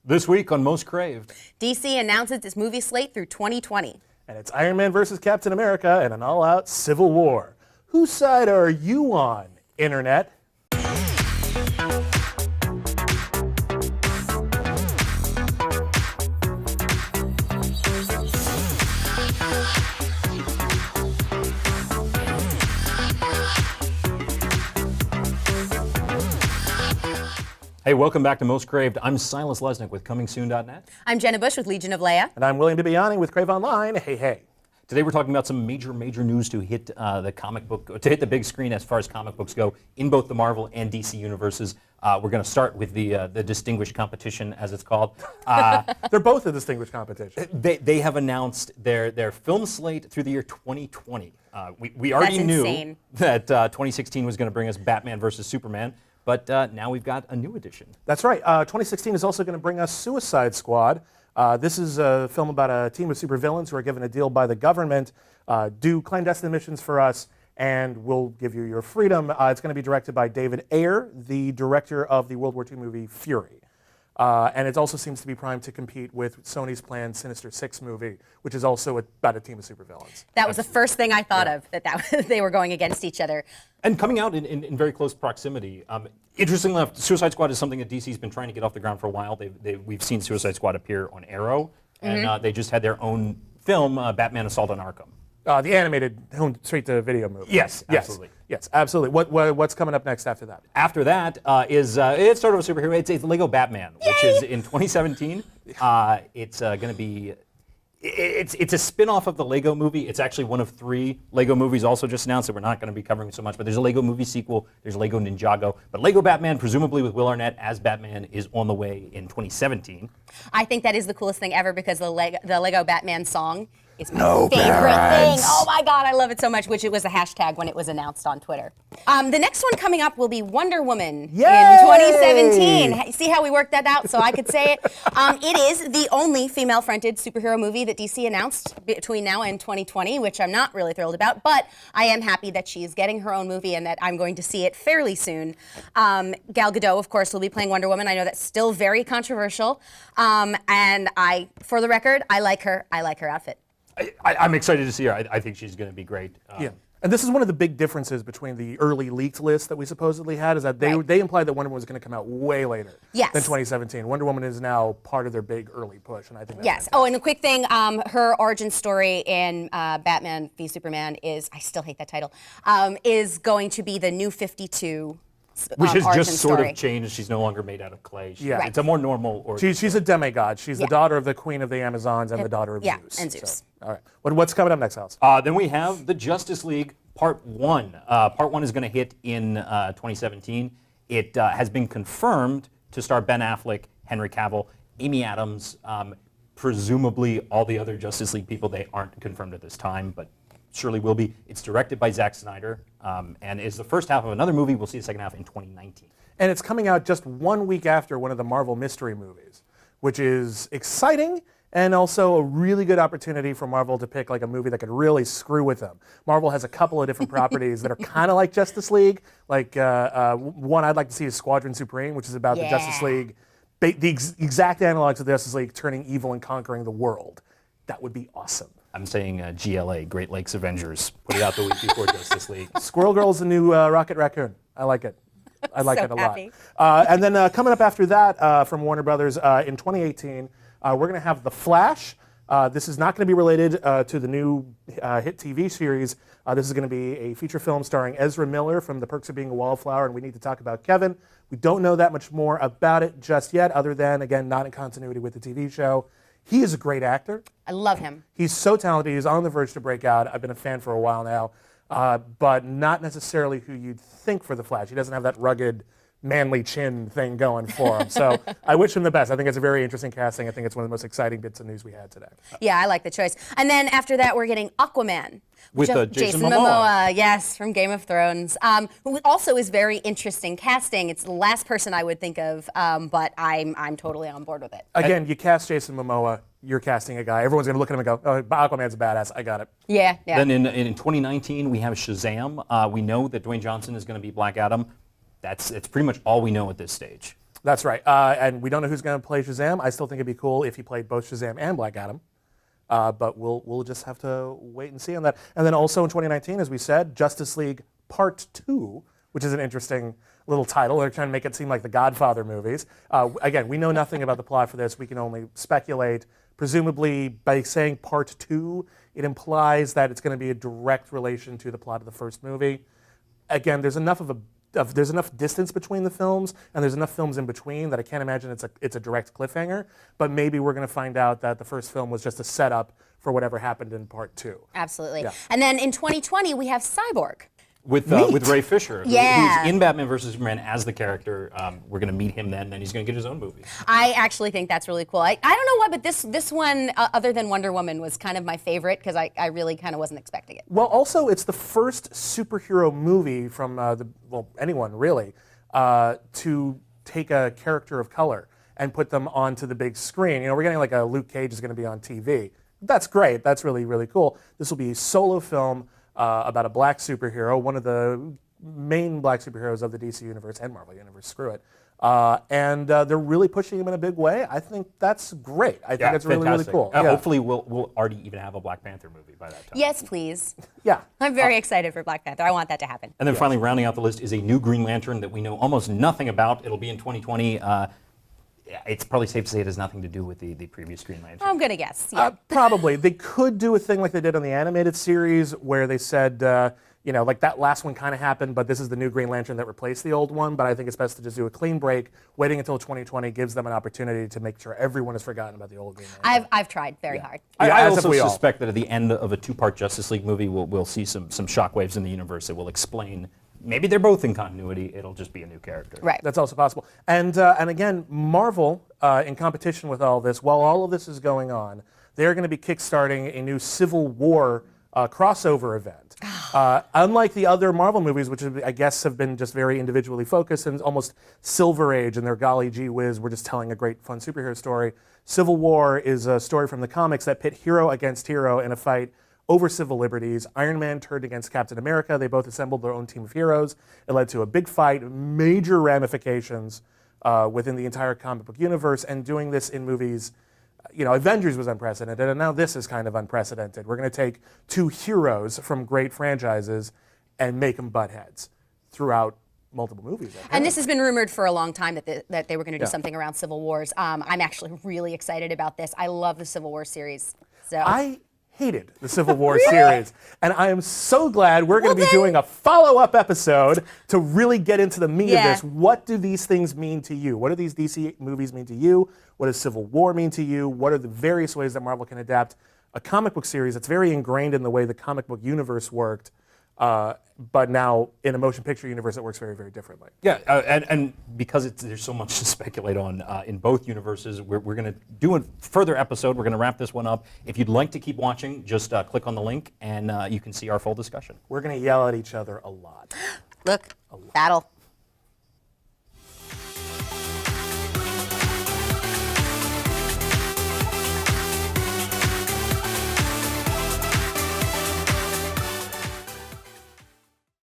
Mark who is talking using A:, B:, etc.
A: This week on Most Craved.
B: DC announces its movie slate through 2020.
C: And it's Iron Man versus Captain America and an all-out civil war. Whose side are you on, Internet?
A: Hey, welcome back to Most Craved. I'm Silas Lesnick with ComingSoon.net.
B: I'm Jenna Busch with Legion of Leia.
C: And I'm William Bibbiani with CraveOnline. Hey, hey.
A: Today we're talking about some major news to hit the big screen as far as comic books go in both the Marvel and DC universes. We're going to start with the distinguished competition, as it's called.
C: They're both a distinguished competition.
A: They have announced their film slate through the year 2020. We already knew that 2016 was going to bring us Batman versus Superman. But now we've got a new edition.
C: That's right. 2016 is also going to bring us Suicide Squad. This is a film about a team of supervillains who are given a deal by the government, do clandestine missions for us, and we'll give you your freedom. It's going to be directed by David Ayer, the director of the World War II movie Fury. And it also seems to be primed to compete with Sony's planned Sinister Six movie, which is also about a team of supervillains.
B: That was the first thing I thought of, that they were going against each other.
A: And coming out in very close proximity. Interestingly enough, Suicide Squad is something that DC's been trying to get off the ground for a while. We've seen Suicide Squad appear on Arrow, and they just had their own film, Batman Assault on Arkham.
C: The animated straight-to-video movie.
A: Yes, absolutely.
C: Yes, absolutely. What's coming up next after that?
A: After that is it's sort of a superhero. It's Lego Batman, which is in 2017. It's going to be. It's a spin-off of the Lego movie. It's actually one of 3 Lego movies also just announced that we're not going to be covering so much, but there's a Lego movie sequel, there's Lego Ninjago, but Lego Batman, presumably with Will Arnett as Batman, is on the way in 2017.
B: I think that is the coolest thing ever because the Lego Batman song is my favorite thing. Oh my God, I love it so much, which it was a hashtag when it was announced on Twitter. The next one coming up will be Wonder Woman in 2017. See how we worked that out so I could say it? It is the only female-fronted superhero movie that DC announced between now and 2020, which I'm not really thrilled about, but I am happy that she's getting her own movie and that I'm going to see it fairly soon. Gal Gadot, of course, will be playing Wonder Woman. I know that's still very controversial, and for the record, I like her. I like her outfit.
A: I'm excited to see her. I think she's going to be great.
C: Yeah. And this is one of the big differences between the early leaked list that we supposedly had, is that they implied that Wonder Woman was going to come out way later than 2017. Wonder Woman is now part of their big early push, and I think that's fantastic.
B: Oh, and a quick thing, her origin story in Batman v Superman is, I still hate that title, is going to be the New 52.
A: Which has just sort of changed. She's no longer made out of clay. It's a more normal origin.
C: She's a demigod. She's the daughter of the Queen of the Amazons and the daughter of Zeus.
B: And Zeus.
C: So, all right. What's coming up next, Alice?
A: Then we have the Justice League Part 1. Part 1 is going to hit in 2017. It has been confirmed to star Ben Affleck, Henry Cavill, Amy Adams, presumably all the other Justice League people. They aren't confirmed at this time, but surely will be. It's directed by Zack Snyder and is the first half of another movie. We'll see the second half in 2019.
C: And it's coming out just 1 week after one of the Marvel mystery movies, which is exciting and also a really good opportunity for Marvel to pick like a movie that could really screw with them. Marvel has a couple of different properties that are kind of like Justice League. Like one I'd like to see is Squadron Supreme, which is about the Justice League, the exact analogs of the Justice League turning evil and conquering the world. That would be awesome.
A: I'm saying GLA, Great Lakes Avengers. Put it out the week before Justice League.
C: Squirrel Girl's the new Rocket Raccoon. I like it. I like it a lot. And then coming up after that from Warner Brothers in 2018, we're going to have The Flash. This is not going to be related to the new hit TV series. This is going to be a feature film starring Ezra Miller from The Perks of Being a Wallflower, and We Need to Talk About Kevin. We don't know that much more about it just yet, other than, again, not in continuity with the TV show. He is a great actor.
B: I love him.
C: He's so talented. He's on the verge to break out. I've been a fan for a while now, but not necessarily who you'd think for The Flash. He doesn't have that rugged, manly chin thing going for him. So I wish him the best. I think it's a very interesting casting. I think it's one of the most exciting bits of news we had today.
B: Yeah, I like the choice. And then after that, we're getting Aquaman.
A: With Jason Momoa.
B: Yes, from Game of Thrones. Who also is very interesting casting. It's the last person I would think of, but I'm totally on board with it.
C: Again, you cast Jason Momoa, you're casting a guy. Everyone's going to look at him and go, oh, Aquaman's a badass. I got it.
B: Yeah.
A: Then in 2019, we have Shazam. We know that Dwayne Johnson is going to be Black Adam. It's pretty much all we know at this stage.
C: That's right. And we don't know who's going to play Shazam. I still think it'd be cool if he played both Shazam and Black Adam. But we'll just have to wait and see on that. And then also in 2019, as we said, Justice League Part 2, which is an interesting little title. They're trying to make it seem like the Godfather movies. Again, we know nothing about the plot for this. We can only speculate. Presumably, by saying Part 2, it implies that it's going to be a direct relation to the plot of the first movie. Again, there's enough distance between the films, and there's enough films in between that I can't imagine it's a direct cliffhanger. But maybe we're going to find out that the first film was just a setup for whatever happened in Part 2.
B: Absolutely.
C: Yeah.
B: And then in 2020, we have Cyborg.
A: With Ray Fisher, who's in Batman vs. Superman as the character. We're going to meet him then, and he's going to get his own movie. I
B: actually think that's really cool. I don't know why, but this one, other than Wonder Woman, was kind of my favorite because I really kind of wasn't expecting it.
C: Well, also, it's the first superhero movie from anyone really, to take a character of color and put them onto the big screen. You know, we're getting like a Luke Cage is going to be on TV. That's great. That's really, really cool. This will be a solo film about a black superhero, one of the main black superheroes of the DC universe and Marvel universe, screw it. And they're really pushing him in a big way. I think that's great. I think it's really, really cool.
A: Hopefully we'll already even have a Black Panther movie by that time.
B: Yes, please.
C: Yeah.
B: I'm very excited for Black Panther. I want that to happen.
A: And then finally, rounding out the list is a new Green Lantern that we know almost nothing about. It'll be in 2020. It's probably safe to say it has nothing to do with the previous Green Lantern.
B: I'm going to guess. Yeah.
C: Probably. They could do a thing like they did on the animated series where they said, like that last one kind of happened, but this is the new Green Lantern that replaced the old one. But I think it's best to just do a clean break. Waiting until 2020 gives them an opportunity to make sure everyone has forgotten about the old Green Lantern.
B: I've tried very hard.
A: I also suspect that at the end of a two-part Justice League movie, we'll see some shockwaves in the universe that will explain. Maybe they're both in continuity. It'll just be a new character.
B: Right.
C: That's also possible. And again, Marvel, in competition with all this, while all of this is going on, they're going to be kickstarting a new Civil War crossover event. Unlike the other Marvel movies, which I guess have been just very individually focused and almost Silver Age and their golly gee whiz, we're just telling a great fun superhero story. Civil War is a story from the comics that pit hero against hero in a fight over civil liberties. Iron Man turned against Captain America. They both assembled their own team of heroes. It led to a big fight, major ramifications within the entire comic book universe, and doing this in movies, Avengers was unprecedented, and now this is kind of unprecedented. We're going to take two heroes from great franchises and make them butt heads throughout multiple movies.
B: And this has been rumored for a long time that they were going to do something around Civil Wars. I'm actually really excited about this. I love the Civil War series. So
C: I hated the Civil War series, and I am so glad we're going to be doing a follow-up episode to really get into the meat of this. What do these things mean to you? What do these DC movies mean to you? What does Civil War mean to you? What are the various ways that Marvel can adapt a comic book series that's very ingrained in the way the comic book universe worked, but now in a motion picture universe it works very, very differently.
A: Yeah, and because there's so much to speculate on in both universes, we're going to do a further episode. We're going to wrap this one up. If you'd like to keep watching, just click on the link and you can see our full discussion.
C: We're going to yell at each other a lot.
B: Look, battle.